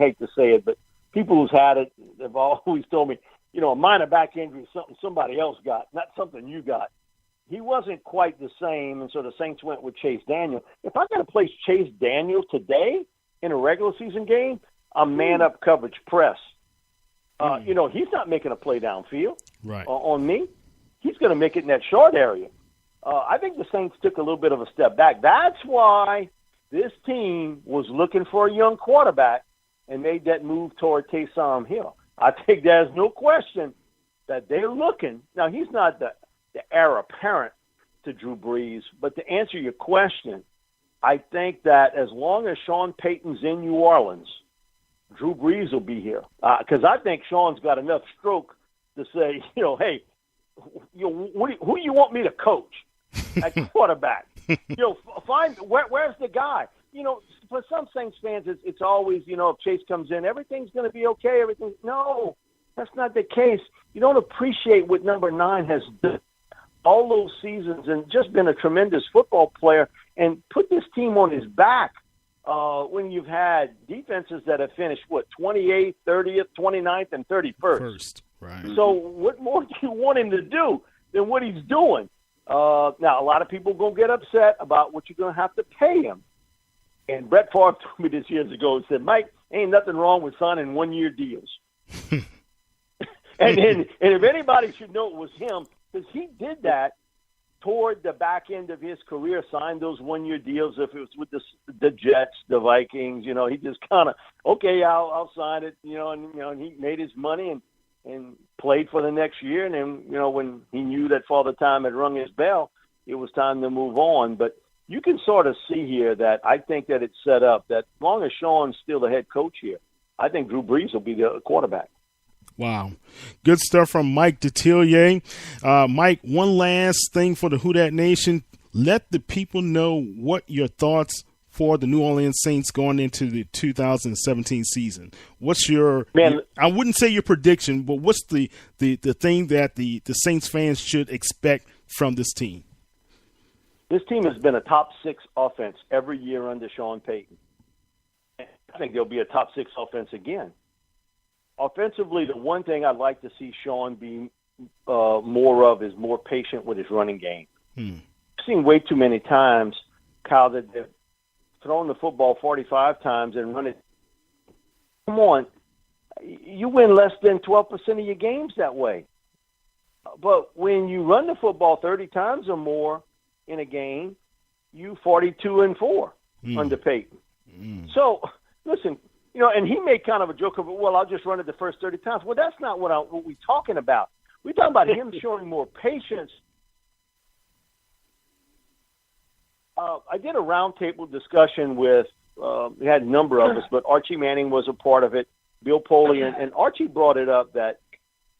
hate to say it, but people who's had it have always told me, a minor back injury is something somebody else got, not something you got. He wasn't quite the same, and so the Saints went with Chase Daniel. If I got to place Chase Daniel today in a regular season game, I'm man-up coverage press. He's not making a play downfield on me. He's going to make it in that short area. I think the Saints took a little bit of a step back. That's why this team was looking for a young quarterback and made that move toward Taysom Hill. I think there's no question that they're looking. Now, he's not the heir apparent to Drew Brees, but to answer your question, I think that as long as Sean Payton's in New Orleans, Drew Brees will be here. Because I think Sean's got enough stroke to say, hey, who do you want me to coach at quarterback? Find where's the guy? For some Saints fans, it's always, if Chase comes in, everything's going to be okay. No, that's not the case. You don't appreciate what number 9 has done all those seasons and just been a tremendous football player and put this team on his back when you've had defenses that have finished, 28th, 30th, 29th, and 31st. Right. So what more do you want him to do than what he's doing? Now, a lot of people going to get upset about what you're going to have to pay him. And Brett Favre told me this years ago and said, Mike, ain't nothing wrong with signing one-year deals. and if anybody should know, it was him, because he did that toward the back end of his career, signed those one-year deals. If it was with the Jets, the Vikings, he just kind of, okay, I'll sign it, and he made his money and played for the next year. And then, when he knew that Father Time had rung his bell, it was time to move on. But you can sort of see here that I think that it's set up that as long as Sean's still the head coach here, I think Drew Brees will be the quarterback. Wow. Good stuff from Mike Detillier. Mike, one last thing for the Who Dat Nation. Let the people know what your thoughts for the New Orleans Saints going into the 2017 season. What's your I wouldn't say your prediction, but what's the thing that the Saints fans should expect from this team? This team has been a top 6 offense every year under Sean Payton. I think they'll be a top 6 offense again. Offensively, the one thing I'd like to see Sean be more of is more patient with his running game. I've seen way too many times, Kyle, that they've thrown the football 45 times and run it. Come on, you win less than 12% of your games that way. But when you run the football 30 times or more in a game, you 42-4 under Payton. So, listen, and he made kind of a joke of, well, I'll just run it the first 30 times. Well, that's not what we're talking about. We're talking about him showing more patience. I did a roundtable discussion with, we had a number of us, but Archie Manning was a part of it, Bill Poley, and Archie brought it up that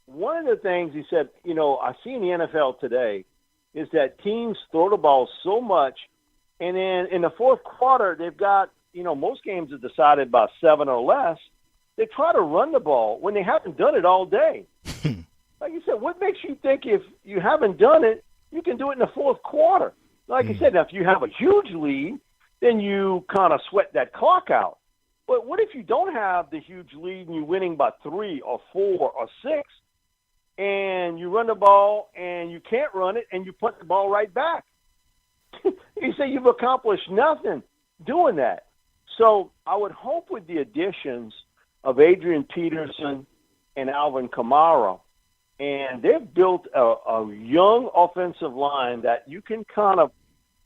one of the things he said, I see in the NFL today is that teams throw the ball so much, and then in the fourth quarter, they've got, most games are decided by 7 or less. They try to run the ball when they haven't done it all day. Like you said, what makes you think if you haven't done it, you can do it in the fourth quarter? Like I said, now if you have a huge lead, then you kind of sweat that clock out. But what if you don't have the huge lead and you're winning by 3 or 4 or 6, and you run the ball and you can't run it and you put the ball right back? You say you've accomplished nothing doing that. So I would hope with the additions of Adrian Peterson and Alvin Kamara, and they've built a young offensive line that you can kind of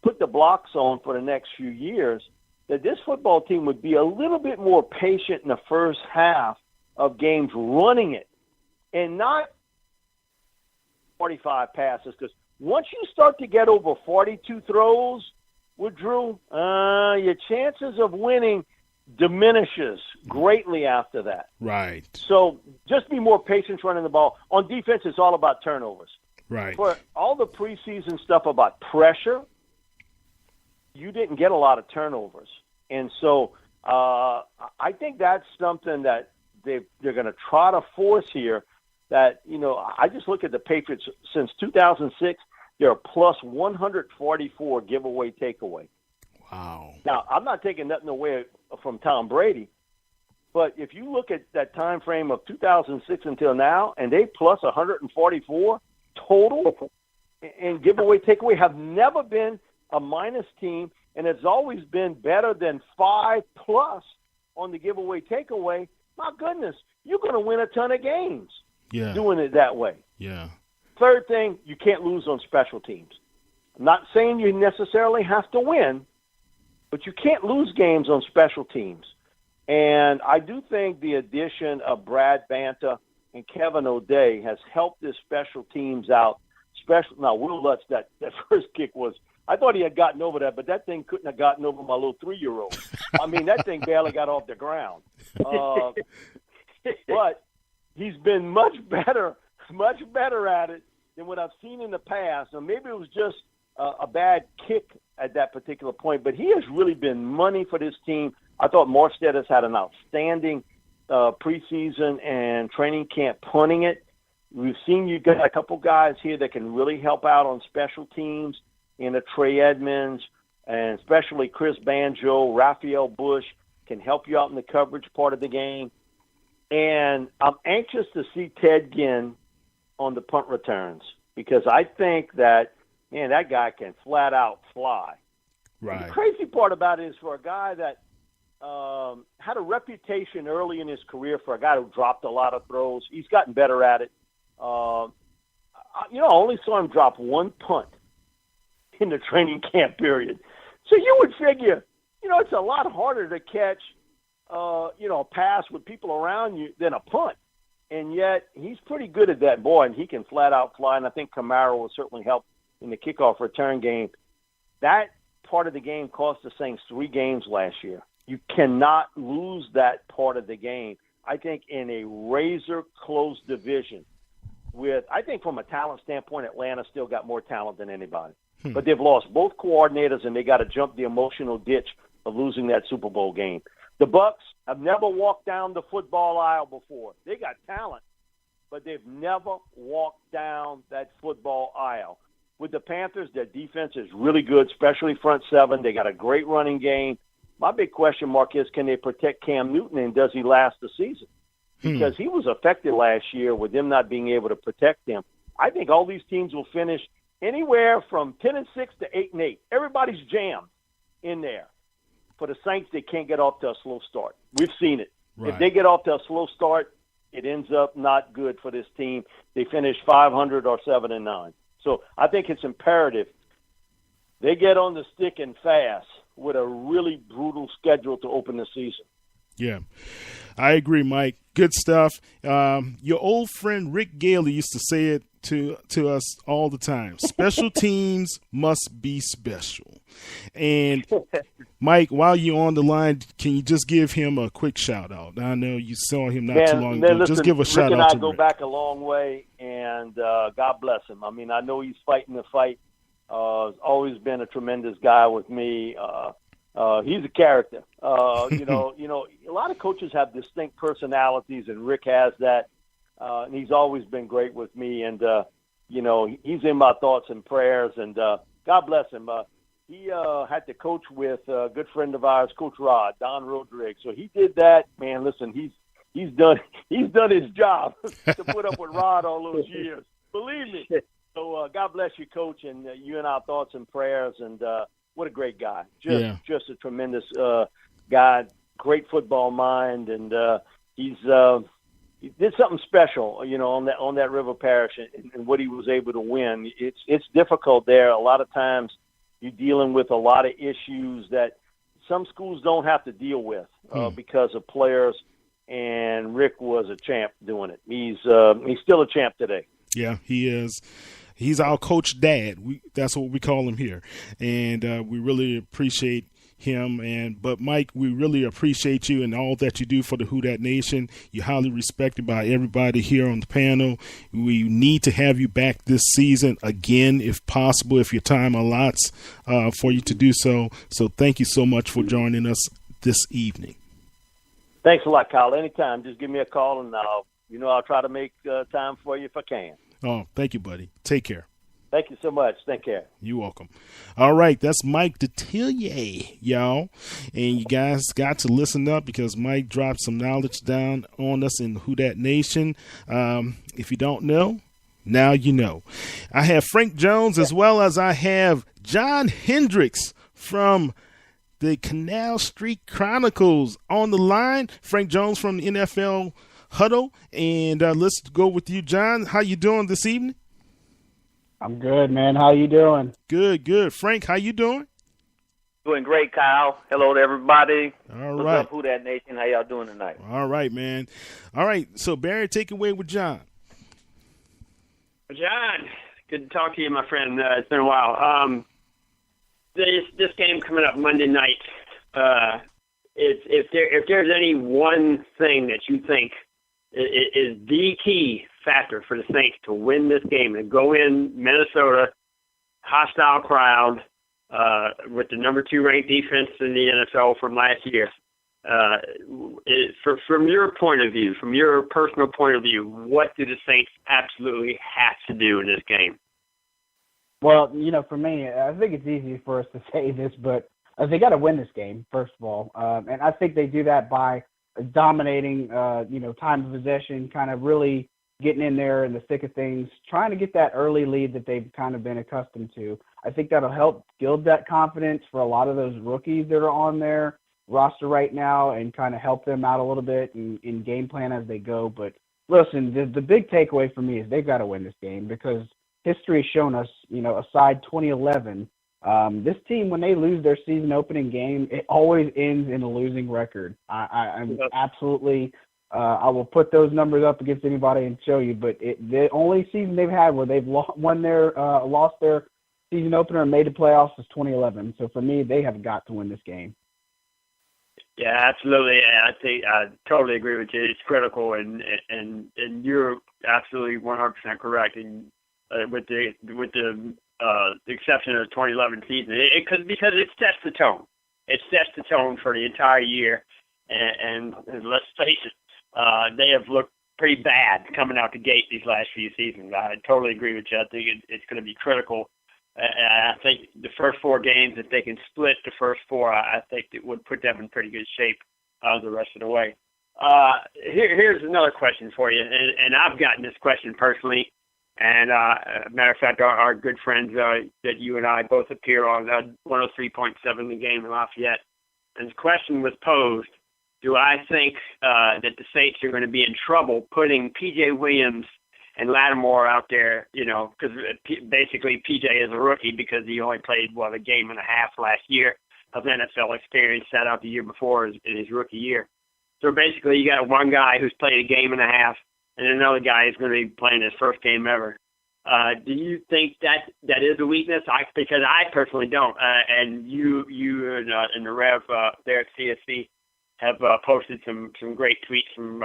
put the blocks on for the next few years, that this football team would be a little bit more patient in the first half of games running it and not 45 passes. Because once you start to get over 42 throws with Drew, your chances of winning diminishes greatly after that. Right. So just be more patient running the ball. On defense, it's all about turnovers. Right. For all the preseason stuff about pressure, you didn't get a lot of turnovers. And so I think that's something that they're going to try to force here. That, I just look at the Patriots since 2006, they're a plus 144 giveaway takeaway. Wow. Now, I'm not taking nothing away from Tom Brady, But if you look at that time frame of 2006 until now, and they plus 144 total and giveaway takeaway, have never been a minus team, and it's always been better than 5+ on the giveaway takeaway. My goodness, you're going to win a ton of games doing it that way. Yeah. Third thing, you can't lose on special teams. I'm not saying you necessarily have to win, but you can't lose games on special teams. And I do think the addition of Brad Banta and Kevin O'Day has helped this special teams out. Now, Will Lutz, that first kick was, I thought he had gotten over that, but that thing couldn't have gotten over my little 3-year-old. I mean, that thing barely got off the ground. But he's been much better at it than what I've seen in the past. And maybe it was just a bad kick at that particular point, but he has really been money for this team. I thought Morstead has had an outstanding preseason and training camp punting it. We've seen you got a couple guys here that can really help out on special teams in a Trey Edmonds, and especially Chris Banjo, Raphael Bush can help you out in the coverage part of the game. And I'm anxious to see Ted Ginn on the punt returns because I think that, man, that guy can flat out fly. Right. And the crazy part about it is for a guy that had a reputation early in his career for a guy who dropped a lot of throws. He's gotten better at it. I only saw him drop one punt in the training camp period. So you would figure, it's a lot harder to catch, a pass with people around you than a punt. And yet he's pretty good at that, boy, and he can flat out fly. And I think Camaro will certainly help in the kickoff return game. That part of the game cost the Saints 3 games last year. You cannot lose that part of the game. I think in a razor-close division I think from a talent standpoint, Atlanta still got more talent than anybody. But they've lost both coordinators, and they got to jump the emotional ditch of losing that Super Bowl game. The Bucs have never walked down the football aisle before. They got talent, but they've never walked down that football aisle. With the Panthers, their defense is really good, especially front seven. They got a great running game. My big question mark is, can they protect Cam Newton, and does he last the season? Because he was affected last year with them not being able to protect him. I think all these teams will finish anywhere from 10-6 to 8-8. Everybody's jammed in there. For the Saints, they can't get off to a slow start. We've seen it. Right. If they get off to a slow start, it ends up not good for this team. They finish 500 or 7-9. So I think it's imperative they get on the stick and fast with a really brutal schedule to open the season. Yeah, I agree, Mike. Good stuff. Your old friend Rick Gaille used to say it to us all the time. Special teams must be special. And, Mike, while you're on the line, can you just give him a quick shout-out? I know you saw him not too long ago. Listen, just give a shout-out to Rick. Rick and I go back a long way, and God bless him. I mean, I know he's fighting the fight. He's always been a tremendous guy with me. He's a character. A lot of coaches have distinct personalities, and Rick has that. And he's always been great with me. And, he's in my thoughts and prayers. And God bless him. He had to coach with a good friend of ours, Coach Rod, Don Rodriguez. So he did that. Man, listen, he's done his job to put up with Rod all those years. Believe me. So God bless you, Coach, and you in our thoughts and prayers. And what a great guy. Just a tremendous guy, great football mind, and he did something special, on that River Parish and what he was able to win. It's difficult there. A lot of times you're dealing with a lot of issues that some schools don't have to deal with because of players, and Rick was a champ doing it. He's still a champ today. Yeah, he is. He's our coach dad. That's what we call him here. And we really appreciate him. But Mike, we really appreciate you and all that you do for the Who Dat Nation. You're highly respected by everybody here on the panel. We need to have you back this season again, if possible, if your time allots for you to do so. So thank you so much for joining us this evening. Thanks a lot, Kyle. Anytime, just give me a call, and I'll try to make time for you if I can. Oh, thank you, buddy. Take care. Thank you so much. Take care. You're welcome. All right, that's Mike Detillier, y'all. And you guys got to listen up because Mike dropped some knowledge down on us in Who Dat Nation. If you don't know, now you know. I have Frank Jones as well as I have John Hendrix from the Canal Street Chronicles on the line. Frank Jones from the NFL Huddle. And let's go with you, John. How you doing this evening? I'm good, man. How you doing? Good. Frank, how you doing? Doing great, Kyle. Hello to everybody. All What's right. up, Who Dat Nation? How y'all doing tonight? All right, man. All right, so Barry, take it away with John. John, good to talk to you, my friend. It's been a while. This game coming up Monday night, if there's any one thing that you think is the key factor for the Saints to win this game and go in Minnesota, hostile crowd, with the number 2 ranked defense in the NFL from last year, from your point of view, from your personal point of view, what do the Saints absolutely have to do in this game? Well, for me, I think it's easy for us to say this, but they got to win this game, first of all. And I think they do that by dominating, time of possession, kind of really getting in there in the thick of things, trying to get that early lead that they've kind of been accustomed to. I think that'll help build that confidence for a lot of those rookies that are on their roster right now and kind of help them out a little bit in game plan as they go. But listen, the big takeaway for me is they've got to win this game because history has shown us, aside 2011, this team, when they lose their season opening game, it always ends in a losing record. I'm absolutely I will put those numbers up against anybody and show you, but the only season they've had where they've lost their season opener and made the playoffs was 2011. So for me, they have got to win this game. Yeah, absolutely. I totally agree with you. It's critical, and you're absolutely 100% correct. And with the exception of the 2011 season, because it sets the tone. It sets the tone for the entire year, and let's face it, they have looked pretty bad coming out the gate these last few seasons. I totally agree with you. I think it's going to be critical. I think the first 4 games, if they can split the first 4, I think it would put them in pretty good shape the rest of the way. Here's another question for you, and I've gotten this question personally. And matter of fact, our good friends that you and I both appear on 103.7 The Game in Lafayette, and the question was posed: do I think that the Saints are going to be in trouble putting P.J. Williams and Lattimore out there, because basically P.J. is a rookie because he only played, a game and a half last year of NFL experience, sat out the year before in his rookie year. So basically you got one guy who's played a game and a half and another guy is going to be playing his first game ever. Do you think that is a weakness? Because I personally don't. And you and the Rev there at CSC have posted some great tweets from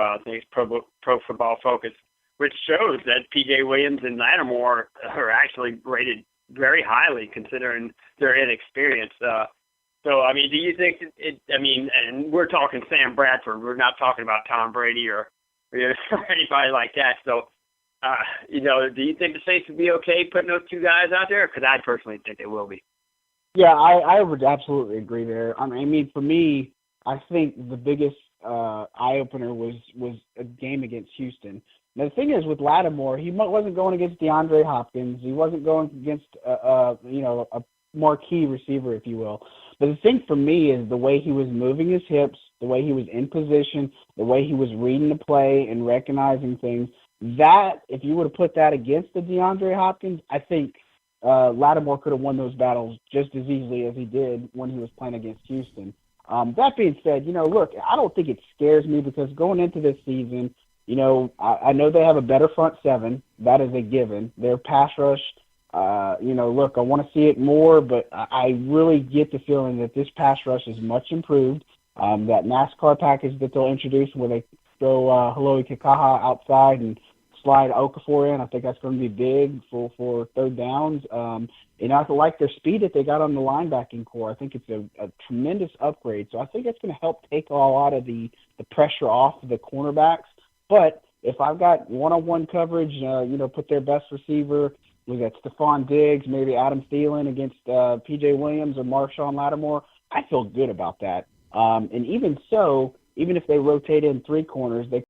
Pro Football Focus, which shows that P.J. Williams and Lattimore are actually rated very highly considering their inexperience. So, I mean, do you think and we're talking Sam Bradford. We're not talking about Tom Brady or anybody like that. So, do you think the Saints would be okay putting those 2 guys out there? Because I personally think they will be. Yeah, I would absolutely agree there. I mean, for me, I think the biggest eye-opener was a game against Houston. Now, the thing is, with Lattimore, he wasn't going against DeAndre Hopkins. He wasn't going against a marquee receiver, if you will. But the thing for me is the way he was moving his hips, the way he was in position, the way he was reading the play and recognizing things. That, if you would have put that against the DeAndre Hopkins, I think Lattimore could have won those battles just as easily as he did when he was playing against Houston. That being said, look, I don't think it scares me because going into this season, I know they have a better front 7. That is a given. Their pass rush, look, I want to see it more, but I really get the feeling that this pass rush is much improved. That NASCAR package that they'll introduce where they throw Haloi Kikaha outside and slide Okafor in, I think that's going to be big for third downs. I like their speed that they got on the linebacking core. I think it's a tremendous upgrade. So I think it's going to help take a lot of the pressure off the cornerbacks. But if I've got one-on-one coverage, put their best receiver was that Stephon Diggs, maybe Adam Thielen against P.J. Williams or Marshawn Lattimore, I feel good about that. And even so, even if they rotate in 3 corners, they